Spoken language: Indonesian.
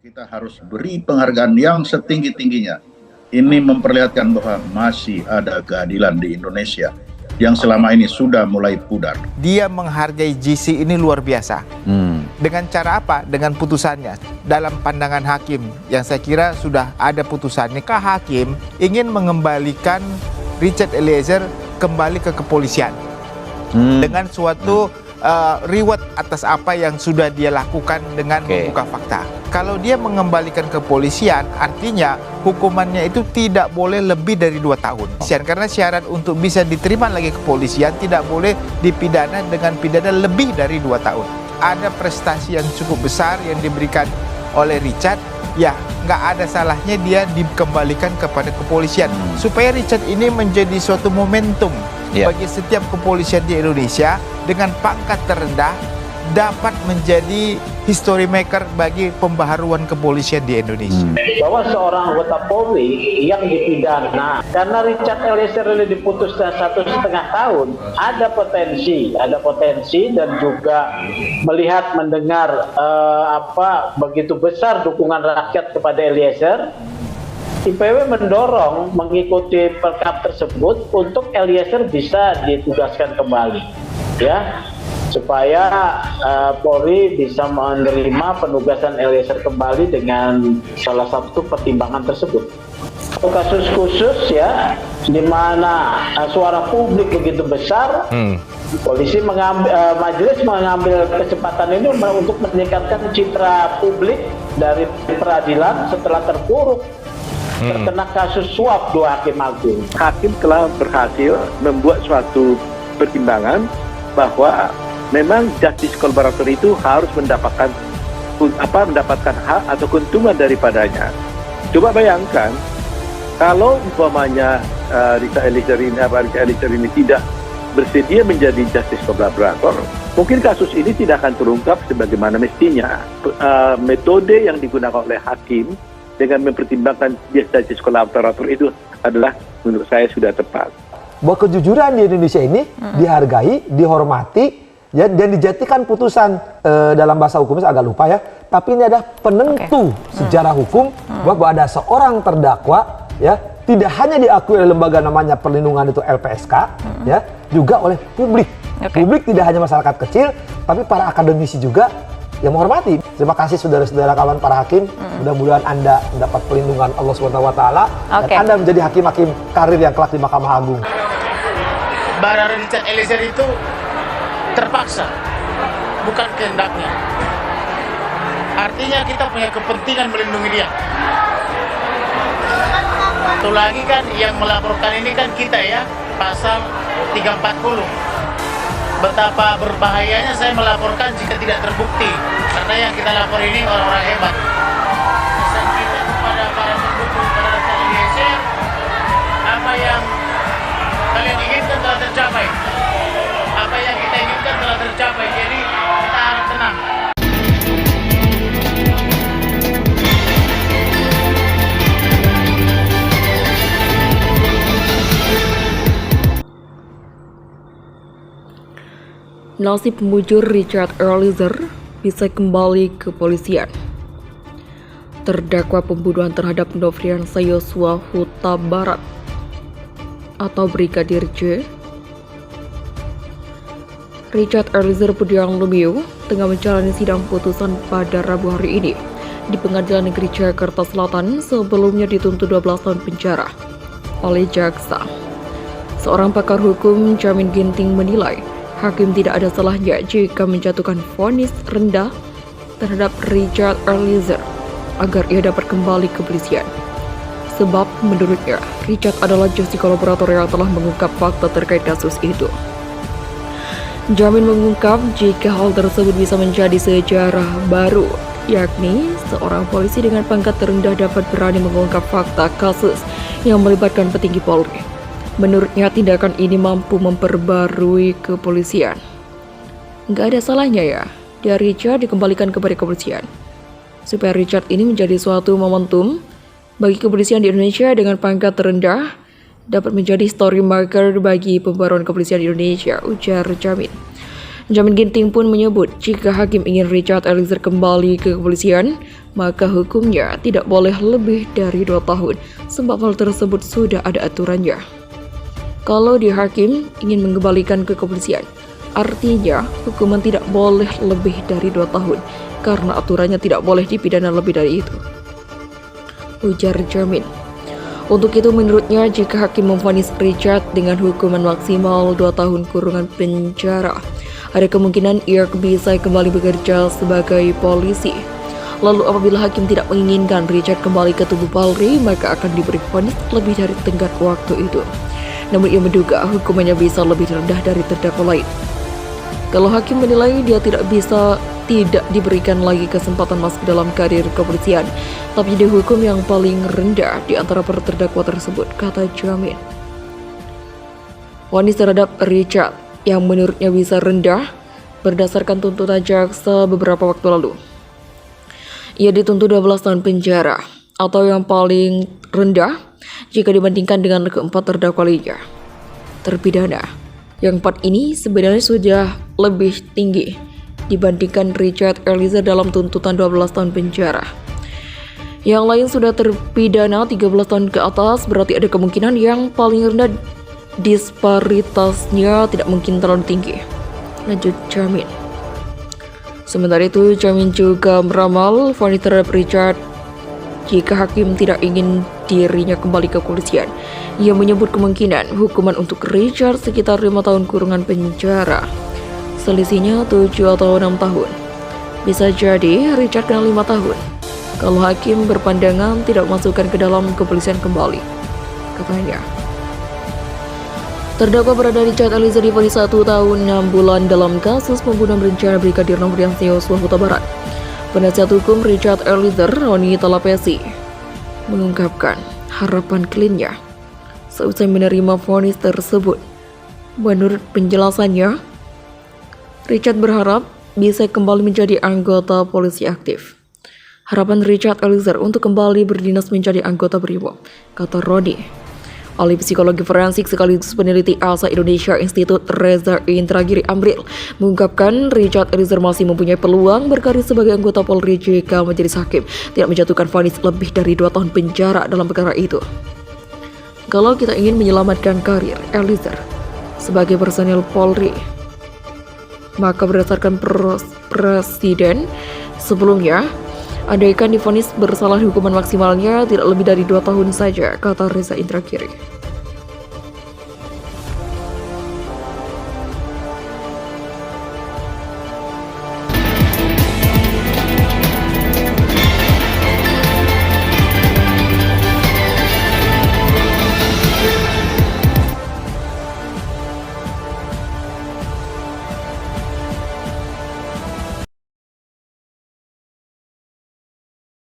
Kita harus beri penghargaan yang setinggi-tingginya. Ini memperlihatkan bahwa masih ada keadilan di Indonesia yang selama ini sudah mulai pudar. Dia menghargai JC ini luar biasa. Dengan cara apa? Dengan putusannya. Dalam pandangan hakim yang saya kira sudah ada putusannya, hakim ingin mengembalikan Richard Eliezer kembali ke kepolisian dengan suatu reward atas apa yang sudah dia lakukan dengan membuka fakta. Kalau dia mengembalikan ke kepolisian, artinya hukumannya itu tidak boleh lebih dari 2 tahun. Karena syarat untuk bisa diterima lagi kepolisian tidak boleh dipidana dengan pidana lebih dari 2 tahun. Ada prestasi yang cukup besar yang diberikan oleh Richard, ya nggak ada salahnya dia dikembalikan kepada kepolisian supaya Richard ini menjadi suatu momentum bagi setiap kepolisian di Indonesia dengan pangkat terendah dapat menjadi history maker bagi pembaharuan kepolisian di Indonesia. Bahwa seorang anggota Polri yang dipidana karena Richard Eliezer ini diputus 1,5 tahun, ada potensi dan juga melihat mendengar begitu besar dukungan rakyat kepada Eliezer. IPW mendorong mengikuti perkap tersebut untuk Eliezer bisa ditugaskan kembali, ya, supaya Polri bisa menerima penugasan Eliezer kembali dengan salah satu pertimbangan tersebut. Kasus khusus ya, di mana suara publik begitu besar, polisi majelis mengambil kesempatan ini untuk meningkatkan citra publik dari peradilan setelah terpuruk terkena kasus suap 2 hakim agung. Hakim telah berhasil membuat suatu pertimbangan bahwa memang justice collaborator itu harus mendapatkan hak atau keuntungan daripadanya. Coba bayangkan kalau umpamanya Richard Eliezer ini tidak bersedia menjadi justice collaborator, mungkin kasus ini tidak akan terungkap sebagaimana mestinya. Metode yang digunakan oleh hakim dengan mempertimbangkan justice collaborator itu adalah menurut saya sudah tepat. Bahwa kejujuran di Indonesia ini dihargai, dihormati, ya, dan dijadikan putusan dalam bahasa hukumnya agak lupa ya, tapi ini ada penentu sejarah hukum bahwa ada seorang terdakwa, ya, tidak hanya diakui oleh lembaga namanya perlindungan itu LPSK, ya, juga oleh publik. Publik tidak hanya masyarakat kecil, tapi para akademisi juga yang menghormati. Terima kasih saudara-saudara kawan para hakim. Mudah-mudahan Anda mendapat perlindungan Allah SWT dan Anda menjadi hakim-hakim karir yang kelak di Mahkamah Agung. Barada Richard Eliezer itu terpaksa, bukan kehendaknya. Artinya kita punya kepentingan melindungi dia. Satu lagi kan yang melaporkan ini kan kita ya, pasal 340. Betapa berbahayanya saya melaporkan jika tidak terbukti, karena yang kita lapor ini orang-orang hebat. Pesan kita kepada para pendukung Barada Eliezer, apa yang kalian inginkan telah tercapai, apa yang kita inginkan telah tercapai, jadi kita harus tenang. Nasib mujur Richard Eliezer bisa kembali ke kepolisian. Terdakwa pembunuhan terhadap Nofriansah Yosua Huta Barat atau Brigadir J, Richard Eliezer Budiang Lumiu tengah menjalani sidang putusan pada Rabu hari ini di Pengadilan Negeri Jakarta Selatan, sebelumnya dituntut 12 tahun penjara oleh jaksa. Seorang pakar hukum, Jamin Ginting, menilai hakim tidak ada salahnya jika menjatuhkan vonis rendah terhadap Richard Eliezer agar ia dapat kembali ke kepolisian. Sebab menurutnya, Richard adalah justice kolaborator yang telah mengungkap fakta terkait kasus itu. Jamin mengungkap jika hal tersebut bisa menjadi sejarah baru, yakni seorang polisi dengan pangkat terendah dapat berani mengungkap fakta kasus yang melibatkan petinggi Polri. Menurutnya, tindakan ini mampu memperbarui kepolisian. Nggak ada salahnya ya, dari Richard dikembalikan kepada kepolisian. Supaya Richard ini menjadi suatu momentum bagi kepolisian di Indonesia dengan pangkat terendah, dapat menjadi story marker bagi pembaruan kepolisian di Indonesia, ujar Jamin. Jamin Ginting pun menyebut jika hakim ingin Richard Eliezer kembali ke kepolisian, maka hukumnya tidak boleh lebih dari 2 tahun, sebab hal tersebut sudah ada aturannya. Kalau dia hakim ingin mengembalikan ke kepolisian, artinya hukuman tidak boleh lebih dari 2 tahun, karena aturannya tidak boleh dipidana lebih dari itu, ujar Jamin. Untuk itu menurutnya, jika hakim memvonis Richard dengan hukuman maksimal 2 tahun kurungan penjara, ada kemungkinan ia bisa kembali bekerja sebagai polisi. Lalu apabila hakim tidak menginginkan Richard kembali ke tubuh Polri, maka akan diberi vonis lebih dari tenggat waktu itu. Namun ia menduga hukumannya bisa lebih rendah dari terdakwa lain. Kalau hakim menilai dia tidak diberikan lagi kesempatan masuk dalam karir kepolisian, tapi dihukum yang paling rendah di antara para terdakwa tersebut, kata Jamin. Vonis terhadap Richard yang menurutnya bisa rendah berdasarkan tuntutan jaksa beberapa waktu lalu. Ia dituntut 12 tahun penjara atau yang paling rendah jika dibandingkan dengan keempat terdakwa lainnya. Terpidana yang 4 ini sebenarnya sudah lebih tinggi dibandingkan Richard Eliezer dalam tuntutan 12 tahun penjara. Yang lain sudah terpidana 13 tahun ke atas, berarti ada kemungkinan yang paling rendah disparitasnya tidak mungkin terlalu tinggi, lanjut Jamin. Sementara itu, Jamin juga meramal vonis terhadap Richard jika hakim tidak ingin dirinya kembali ke kepolisian. Ia menyebut kemungkinan hukuman untuk Richard sekitar 5 tahun kurungan penjara. Selisihnya 7 atau 6 tahun. Bisa jadi Richard kena 5 tahun kalau hakim berpandangan tidak masukkan ke dalam kepolisian kembali, katanya. Terdakwa berada Richard Eliezer divonis 1 tahun 6 bulan dalam kasus pembunuhan berencana Brigadir Nofriansah Yosua Huta Barat. Penasihat hukum Richard Eliezer, Roni Talapesi, mengungkapkan harapan kliennya seusai menerima vonis tersebut. Menurut penjelasannya, Richard berharap bisa kembali menjadi anggota polisi aktif. Harapan Richard Eliezer untuk kembali berdinas menjadi anggota BRIMOB, kata Roni. Ahli psikologi forensik sekaligus peneliti ASA Indonesia Institut Reza Indragiri Amril mengungkapkan Richard Eliezer masih mempunyai peluang berkarir sebagai anggota Polri jika majelis hakim tidak menjatuhkan vonis lebih dari 2 tahun penjara dalam perkara itu. Kalau kita ingin menyelamatkan karir Eliezer sebagai personil Polri, maka berdasarkan presiden sebelumnya, andaikan divonis bersalah, hukuman maksimalnya tidak lebih dari 2 tahun saja, kata Reza Indragiri.